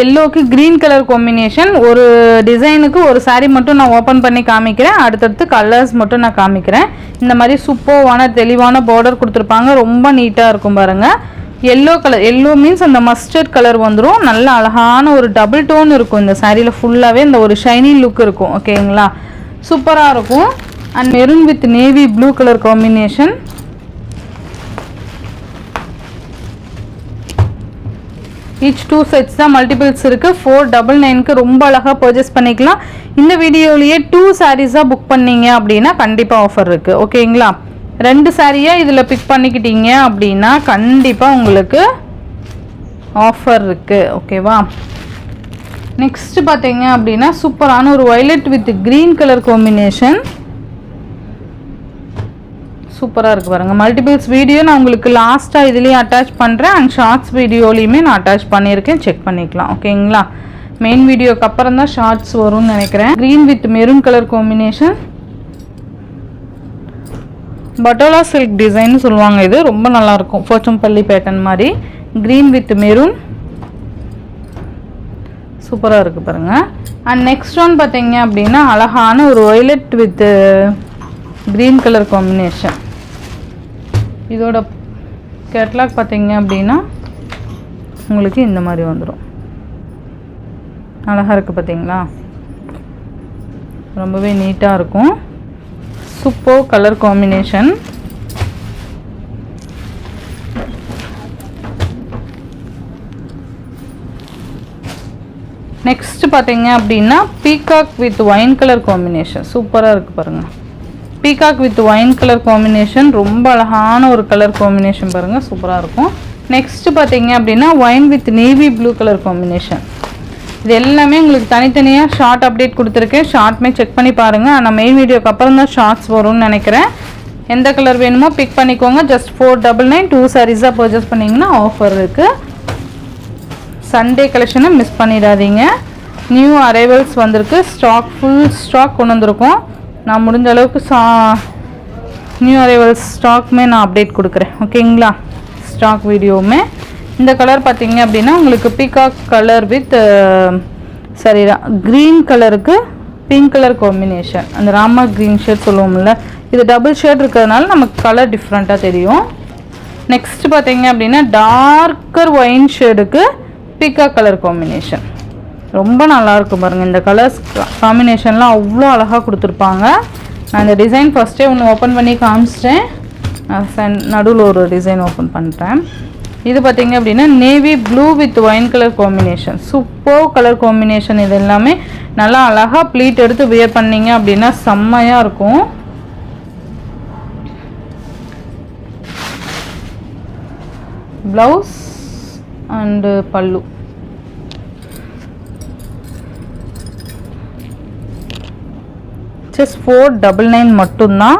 எல்லோக்கு green colour combination. ஒரு டிசைனுக்கு ஒரு saree மட்டும் நான் ஓப்பன் பண்ணி காமிக்கிறேன். அடுத்தடுத்து கலர்ஸ் மட்டும் நான் காமிக்கிறேன். இந்த மாதிரி சூப்பரான தெளிவான பார்டர் கொடுத்துருப்பாங்க. ரொம்ப நீட்டாக இருக்கும் பாருங்கள். எல்லோ கலர், எல்லோ மீன்ஸ் அந்த மஸ்டர்ட் கலர் வந்துடும். நல்ல அழகான ஒரு டபுள் டோன் இருக்கும் இந்த சாரியில். ஃபுல்லாகவே இந்த ஒரு ஷைனி லுக் இருக்கும். ஓகேங்களா, சூப்பராக இருக்கும். And maroon with navy blue colour combination. Each 2 sets தான், மல்டிபிள்ஸ் இருக்குது. 499க்கு ரொம்ப அழகாக பர்ச்சேஸ் பண்ணிக்கலாம். இந்த வீடியோலேயே 2 சாரீஸாக புக் பண்ணிங்க அப்படின்னா கண்டிப்பாக ஆஃபர் இருக்குது. ஓகேங்களா, 2 சாரியாக இதில் பிக் பண்ணிக்கிட்டீங்க அப்படின்னா கண்டிப்பாக உங்களுக்கு ஆஃபர் இருக்குது. ஓகேவா, நெக்ஸ்ட்டு பார்த்தீங்க அப்படின்னா சூப்பரான ஒரு violet with green colour combination. சூப்பராக இருக்குது பாருங்கள். மல்டிபிள்ஸ் வீடியோ நான் உங்களுக்கு லாஸ்ட்டாக இதுலேயும் அட்டாச் பண்ணுறேன். அண்ட் ஷார்ட்ஸ் வீடியோலையுமே நான் அட்டாச் பண்ணியிருக்கேன், செக் பண்ணிக்கலாம். ஓகேங்களா, மெயின் வீடியோக்கு அப்புறம் தான் ஷார்ட்ஸ் வரும்னு நினைக்கிறேன். Green with maroon colour combination. Patola silk டிசைன்னு சொல்லுவாங்க. இது ரொம்ப நல்லாயிருக்கும், போச்சம்பள்ளி பேட்டர்ன் மாதிரி. க்ரீன் வித் மெரூன் சூப்பராக இருக்குது பாருங்கள். அண்ட் நெக்ஸ்ட் ஒன் பார்த்தீங்க அப்படின்னா அழகான ஒரு violet with green colour combination. இதோட கேட்லாக் பார்த்தீங்க அப்படின்னா உங்களுக்கு இந்த மாதிரி வந்துடும். அழகாக இருக்குது பார்த்தீங்களா, ரொம்பவே நீட்டாக இருக்கும். Super colour combination. நெக்ஸ்ட் பார்த்தீங்க அப்படின்னா peacock with wine colour combination. சூப்பராக இருக்குது பாருங்கள். Peacock with wine colour combination, ரொம்ப அழகான ஒரு கலர் காம்பினேஷன் பாருங்கள், சூப்பராக இருக்கும். நெக்ஸ்ட்டு பார்த்தீங்க அப்படின்னா wine with navy blue colour combination. இது எல்லாமே உங்களுக்கு தனித்தனியாக ஷார்ட் அப்டேட் கொடுத்துருக்கேன். ஷார்ட்மே செக் பண்ணி பாருங்கள். ஆனால் மெயின் வீடியோக்கு அப்புறம் தான் ஷார்ட்ஸ் வரும்னு நினைக்கிறேன். எந்த கலர் வேணுமோ பிக் பண்ணிக்கோங்க. ஜஸ்ட் 499 2 சாரீஸாக பர்ச்சேஸ் பண்ணிங்கன்னா ஆஃபர் இருக்குது. சண்டே கலெக்ஷனை மிஸ் பண்ணிடாதீங்க. நியூ அரைவல்ஸ் வந்திருக்கு. ஸ்டாக் ஃபுல் ஸ்டாக் கொண்டு வந்திருக்கோம். நான் முடிஞ்ச அளவுக்கு நியூ அரைவல்ஸ் ஸ்டாக்குமே நான் அப்டேட் கொடுக்குறேன். ஓகேங்களா, ஸ்டாக் வீடியோவுமே. இந்த கலர் பார்த்தீங்க அப்படின்னா உங்களுக்கு பீகாக் கலர் வித் க்ரீன் கலருக்கு பிங்க் கலர் காம்பினேஷன். அந்த ராமா க்ரீன் ஷேட் சொல்லுவோம்ல, இது டபுள் ஷேட் இருக்கிறதுனால நமக்கு கலர் டிஃப்ரெண்ட்டாக தெரியும். நெக்ஸ்ட் பார்த்தீங்க அப்படின்னா டார்க்கர் ஒயின் ஷேடுக்கு பீகாக் கலர் காம்பினேஷன். ரொம்ப நல்லாயிருக்கும் பாருங்கள். இந்த கலர்ஸ் காம்பினேஷன்லாம் அவ்வளோ அழகாக கொடுத்துருப்பாங்க. நான் இந்த டிசைன் ஃபஸ்ட்டே ஒன்று ஓப்பன் பண்ணி காமிச்சிட்டேன். நடுவில் ஒரு டிசைன் ஓப்பன் பண்ணுறேன். இது பார்த்திங்க அப்படின்னா navy blue with wine colour combination. Super colour combination. இது எல்லாமே நல்லா அழகாக ப்ளீட் எடுத்து வியர் பண்ணிங்க அப்படின்னா செம்மையாக இருக்கும். ப்ளவுஸ் அண்டு பல்லு. ஜஸ்ட் 499 மட்டும்தான்.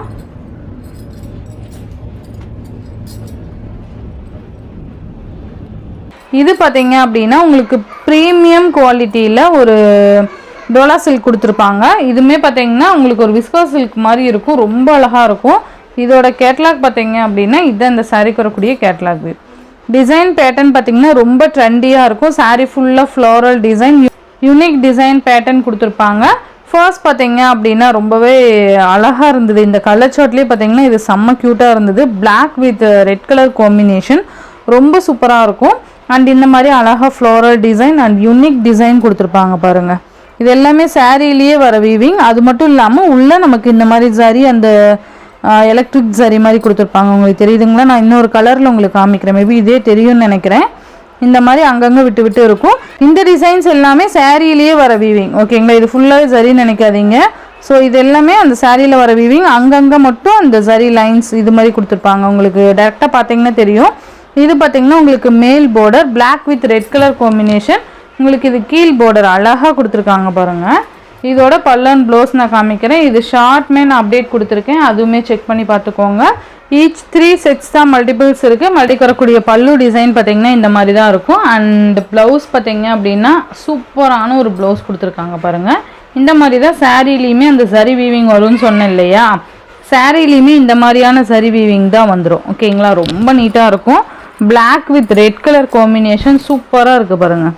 இது பார்த்தீங்க அப்படின்னா உங்களுக்கு ப்ரீமியம் குவாலிட்டியில் ஒரு டோலா சில்க் கொடுத்துருப்பாங்க. இதுவுமே பார்த்தீங்கன்னா உங்களுக்கு ஒரு விஸ்கோஸ் சில்க் மாதிரி இருக்கும். ரொம்ப அழகாக இருக்கும். இதோட கேட்லாக் பார்த்தீங்க அப்படின்னா இதுதான் இந்த சாரீக்கு வரக்கூடிய கேட்லாக். டிசைன் பேட்டர்ன் பார்த்தீங்கன்னா ரொம்ப ட்ரெண்டியாக இருக்கும். சாரீ ஃபுல்லாக floral design, unique design pattern கொடுத்துருப்பாங்க. ஃபர்ஸ்ட் பார்த்தீங்க அப்படின்னா ரொம்பவே அழகாக இருந்தது. இந்த கலர் சார்ட்லேயே பார்த்தீங்கன்னா இது செம்ம க்யூட்டாக இருந்தது. Black with red colour combination ரொம்ப சூப்பராக இருக்கும். அண்ட் இந்த மாதிரி அழகாக floral design and unique design கொடுத்துருப்பாங்க பாருங்கள். இது எல்லாமே சாரீலேயே வர வீவிங். அது மட்டும் இல்லாமல் உள்ளே நமக்கு இந்த மாதிரி சாரீ அந்த எலக்ட்ரிக் சாரீ மாதிரி கொடுத்துருப்பாங்க. உங்களுக்கு தெரியுதுங்களா? நான் இன்னொரு கலரில் உங்களுக்கு காமிக்கிறேன். மேபி இதே தெரியும்னு நினைக்கிறேன். இந்த மாதிரி அங்கங்கே விட்டு விட்டு இருக்கும். இந்த டிசைன்ஸ் எல்லாமே சாரீலேயே வர வீவிங். ஓகேங்களா, இது ஃபுல்லாகவே சரின்னு நினைக்காதீங்க. ஸோ இது எல்லாமே அந்த சாரியில் வர வீவிங். அங்கங்கே மட்டும் அந்த சரி லைன்ஸ் இது மாதிரி கொடுத்துருப்பாங்க. உங்களுக்கு டேரெக்டாக பார்த்தீங்கன்னா தெரியும். இது பார்த்தீங்கன்னா உங்களுக்கு மேல் border black with red colour combination. உங்களுக்கு இது கீழ் பார்டர் அழகாக கொடுத்துருக்காங்க பாருங்கள். இதோட பல்லன் ப்ளவுஸ் நான் காமிக்கிறேன். இது ஷார்ட்மே நான் அப்டேட் கொடுத்துருக்கேன், அதுவுமே செக் பண்ணி பார்த்துக்கோங்க. ஈச் 3 செட்ஸ் தான் மல்டிபிள்ஸ் இருக்குது. மல்டிக்கு வரக்கூடிய பல்லு டிசைன் பார்த்தீங்கன்னா இந்த மாதிரி தான் இருக்கும். அண்ட் ப்ளவுஸ் பார்த்தீங்க அப்படின்னா சூப்பரான ஒரு ப்ளவுஸ் கொடுத்துருக்காங்க பாருங்கள். இந்த மாதிரி தான் சாரீலையுமே அந்த சரி வீவிங் வரும்னு சொன்னேன் இல்லையா, சாரீலையுமே இந்த மாதிரியான சரி வீவிங் தான் வந்துடும். ஓகேங்களா, ரொம்ப நீட்டாக இருக்கும். Black with red colour combination சூப்பராக இருக்குது பாருங்கள்.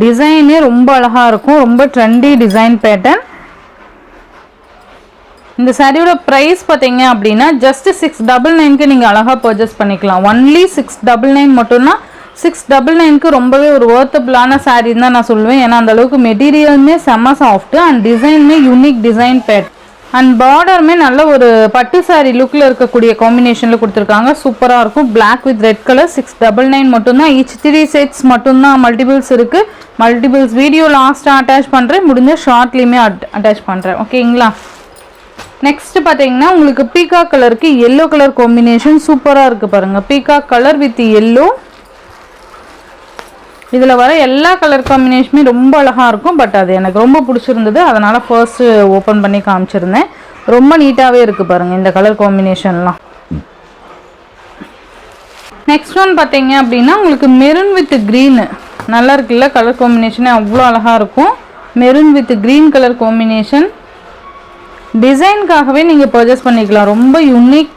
டிசைனே ரொம்ப அழகாக இருக்கும், ரொம்ப ட்ரெண்டி டிசைன் பேட்டர்ன். இந்த சாரியோட ப்ரைஸ் பார்த்தீங்க அப்படின்னா ஜஸ்ட் 699க்கு நீங்கள் அழகாக பர்ச்சேஸ் பண்ணிக்கலாம். ஒன்லி 699 மட்டும்தான். 699க்கு ரொம்பவே ஒரு ஒர்த்தபிளான சாரின்னு தான் நான் சொல்லுவேன். ஏன்னா அந்த அளவுக்கு மெட்டீரியலுமே செம்ம சாஃப்ட்டு அண்ட் டிசைனுமே யூனிக் டிசைன் பேட்டர்ன் அண்ட் பார்டருமே நல்ல ஒரு பட்டு சாரி லுக்கில் இருக்கக்கூடிய காம்பினேஷனில் கொடுத்துருக்காங்க. சூப்பராக இருக்கும். Black with red colour. 699 மட்டும்தான். ஈச் 3 செட்ஸ் மட்டும்தான். மல்டிபிள்ஸ் இருக்குது. மல்டிபிள்ஸ் வீடியோ லாஸ்ட்டாக அட்டாச் பண்ணுறேன், முடிஞ்ச ஷார்ட்லேயுமே அட்டாச் பண்ணுறேன். ஓகேங்களா? நெக்ஸ்ட் பார்த்தீங்கன்னா உங்களுக்கு பீகாக் கலருக்கு எல்லோ கலர் காம்பினேஷன் சூப்பராக இருக்குது பாருங்கள். Peacock colour with yellow. இதில் வர எல்லா கலர் காம்பினேஷனுமே ரொம்ப அழகாக இருக்கும். பட் அது எனக்கு ரொம்ப பிடிச்சிருந்தது, அதனால் ஃபர்ஸ்ட்டு ஓப்பன் பண்ணி காமிச்சிருந்தேன். ரொம்ப நீட்டாகவே இருக்குது பாருங்கள் இந்த கலர் காம்பினேஷன்லாம். நெக்ஸ்ட் ஒன் பார்த்தீங்க அப்படின்னா உங்களுக்கு மெரூன் வித் க்ரீனு நல்லா இருக்குல்ல. கலர் காம்பினேஷனே அவ்வளோ அழகாக இருக்கும். Maroon with green colour combination. டிசைனுக்காகவே நீங்கள் பர்ச்சேஸ் பண்ணிக்கலாம். ரொம்ப யூனிக்,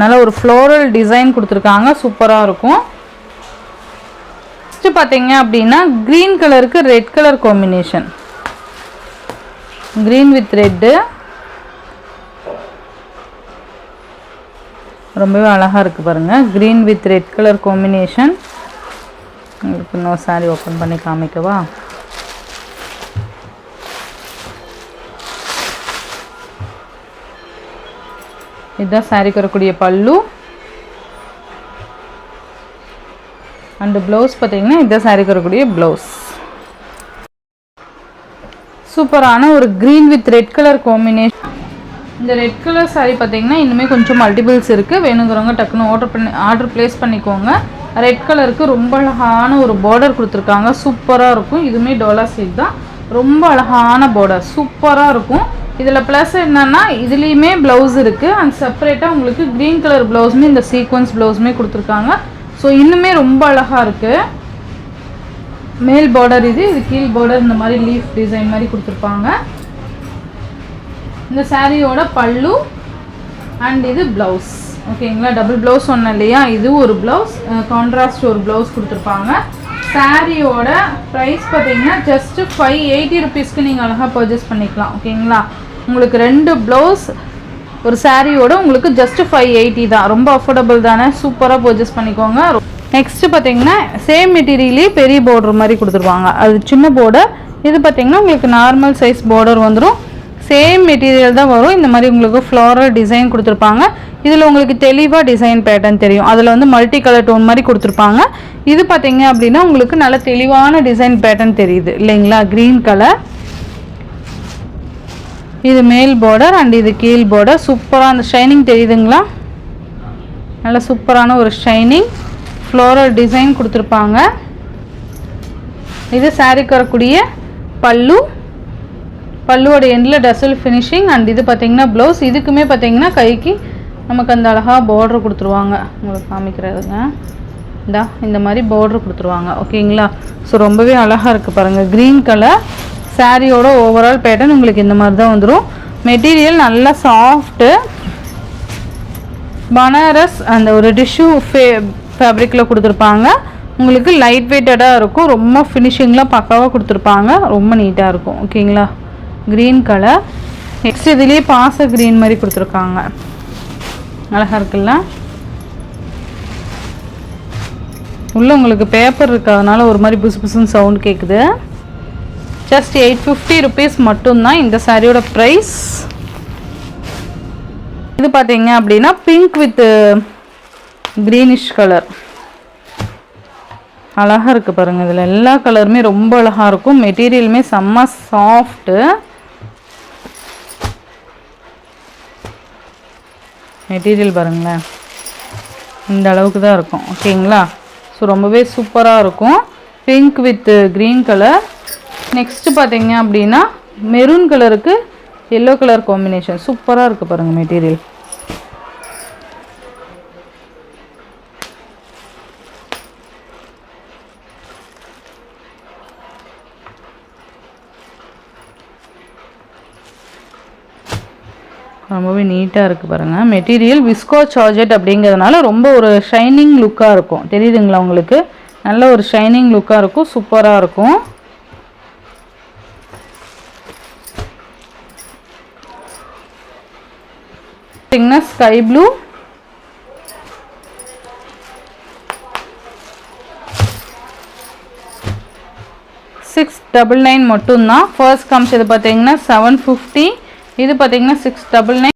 நல்ல ஒரு ஃப்ளோரல் டிசைன் கொடுத்துருக்காங்க. சூப்பராக இருக்கும். நெக்ஸ்ட் பார்த்தீங்க அப்படின்னா க்ரீன் கலருக்கு red colour combination. Green with red ரொம்பவே அழகாக இருக்குது பாருங்கள். Green with red colour combination. உங்களுக்கு இன்னொரு சாரி ஓப்பன் பண்ணி காமிக்கவா? இதுதான் சாரிக்கு வரக்கூடிய பல்லு அண்டு ப்ளவுஸ் பார்த்தீங்கன்னா இதுதான் சாரிக்கு வரக்கூடிய ப்ளவுஸ். சூப்பரான ஒரு green with red colour combination. இந்த ரெட் கலர் சாரி பார்த்தீங்கன்னா இன்னுமே கொஞ்சம் மல்டிபிள்ஸ் இருக்குது. வேணுங்கிறவங்க டக்குன்னு ஆர்டர் ப்ளேஸ் பண்ணிக்கோங்க. ரெட் கலருக்கு ரொம்ப அழகான ஒரு பார்டர் கொடுத்துருக்காங்க. சூப்பராக இருக்கும். இதுவுமே டோலா சில்க் தான். ரொம்ப அழகான பார்டர் சூப்பராக இருக்கும். இதில் ப்ளஸ் என்னென்னா இதுலேயுமே ப்ளவுஸ் இருக்குது அண்ட் செப்பரேட்டாக உங்களுக்கு க்ரீன் கலர் ப்ளவுஸுமே இந்த சீக்வன்ஸ் ப்ளவுஸுமே கொடுத்துருக்காங்க. ஸோ இன்னுமே ரொம்ப அழகாக இருக்குது. மேல் பார்டர் இது கீழ் பார்டர் இந்த மாதிரி லீஃப் டிசைன் மாதிரி கொடுத்துருப்பாங்க. இந்த சாரியோட பல்லு அண்ட் இது ப்ளவுஸ். ஓகேங்களா? டபுள் ப்ளவுஸ் சொன்னேன் இல்லையா, இது ஒரு ப்ளவுஸ், கான்ட்ராஸ்ட் ஒரு ப்ளவுஸ் கொடுத்துருப்பாங்க. சாரியோட ப்ரைஸ் பார்த்தீங்கன்னா ஜஸ்ட்டு 580 ருபீஸ்க்கு நீங்கள் அழகாக பர்ச்சேஸ் பண்ணிக்கலாம். ஓகேங்களா? உங்களுக்கு 2 ப்ளவுஸ் ஒரு சாரியோட உங்களுக்கு ஜஸ்ட்டு 580 தான். ரொம்ப அஃபோர்டபுள் தானே. சூப்பராக பர்ச்சேஸ் பண்ணிக்கோங்க. நெக்ஸ்ட்டு பார்த்தீங்கன்னா சேம் மெட்டீரியலே பெரிய பார்டர் மாதிரி கொடுத்துருவாங்க. அது சின்ன பார்டர். இது பார்த்தீங்கன்னா உங்களுக்கு நார்மல் சைஸ் பார்டர் வந்துடும். சேம் மெட்டீரியல் தான் வரும். இந்த மாதிரி உங்களுக்கு ஃப்ளாரல் டிசைன் கொடுத்துருப்பாங்க. இதில் உங்களுக்கு தெளிவாக டிசைன் பேட்டர்ன் தெரியும். அதில் வந்து மல்டி கலர் டோன் மாதிரி கொடுத்துருப்பாங்க. இது பார்த்தீங்க அப்படின்னா உங்களுக்கு நல்ல தெளிவான டிசைன் பேட்டர்ன் தெரியுது இல்லைங்களா? Green colour. இது மேல் பார்டர் அண்ட் இது கீழ் பார்டர். சூப்பராக அந்த ஷைனிங் தெரியுதுங்களா? நல்ல சூப்பரான ஒரு ஷைனிங் ஃப்ளோரல் டிசைன் கொடுத்துருப்பாங்க. இது சாரிக்கு வரக்கூடிய பல்லு. பல்லுவோட எண்டில் டசல் ஃபினிஷிங் அண்ட் இது பார்த்தீங்கன்னா ப்ளவுஸ். இதுக்குமே பார்த்தீங்கன்னா கைக்கு நமக்கு அந்த அழகாக பார்டர் கொடுத்துருவாங்க. உங்களுக்கு காமிக்கிறதுங்க. இந்த மாதிரி பார்டர் கொடுத்துருவாங்க. ஓகேங்களா? ஸோ ரொம்பவே அழகாக இருக்குது பாருங்கள். க்ரீன் கலர் சாரியோட ஓவரால் பேட்டர்ன் உங்களுக்கு இந்த மாதிரி தான் வந்துடும். மெட்டீரியல் நல்லா சாஃப்ட்டு பனாரஸ் அந்த ஒரு டிஷ்யூ ஃபேப்ரிக்கில் கொடுத்துருப்பாங்க. உங்களுக்கு லைட் வெயிட்டடாக இருக்கும். ரொம்ப ஃபினிஷிங்லாம் பக்காவாக கொடுத்துருப்பாங்க. ரொம்ப நீட்டாக இருக்கும். ஓகேங்களா? Green colour. நெக்ஸ்ட் இதுலேயே பாச க்ரீன் மாதிரி கொடுத்துருக்காங்க. அழகாக இருக்குல்ல? உள்ளே உங்களுக்கு பேப்பர் இருக்கிறதுனால ஒரு மாதிரி புசு புசுன்னு சவுண்ட் கேட்குது. ஜஸ்ட் 850 ருபீஸ் மட்டும்தான் இந்த சாரியோட ப்ரைஸ். இது பார்த்தீங்க அப்படின்னா பிங்க் வித் க்ரீனிஷ் கலர். அழகாக இருக்குது பாருங்கள். இதில் எல்லா கலருமே ரொம்ப அழகாக இருக்கும். மெட்டீரியலுமே செம்ம சாஃப்ட்டு. மெட்டீரியல் பாருங்களேன், இந்த அளவுக்கு தான் இருக்கும். ஓகேங்களா? ஸோ ரொம்பவே சூப்பராக இருக்கும். Pink with green colour. Next பார்த்தீங்க அப்படின்னா மெரூன் கலருக்கு எல்லோ கலர் காம்பினேஷன். சூப்பராக இருக்குது பாருங்கள் மெட்டீரியல். ரொம்பவே நீட்டாக இருக்குது பாருங்கள். மெட்டீரியல் விஸ்கோ சார்ஜெட் அப்படிங்கிறதுனால ரொம்ப ஒரு ஷைனிங் லுக்காக இருக்கும். தெரியுதுங்களா உங்களுக்கு? நல்ல ஒரு ஷைனிங் லுக்காக இருக்கும், சூப்பராக இருக்கும். பார்த்தீங்கன்னா ஸ்கை ப்ளூ, $699 மட்டும்தான். ஃபர்ஸ்ட் காமிச்சது பார்த்தீங்கன்னா $750, இது பார்த்தீங்கன்னா $699.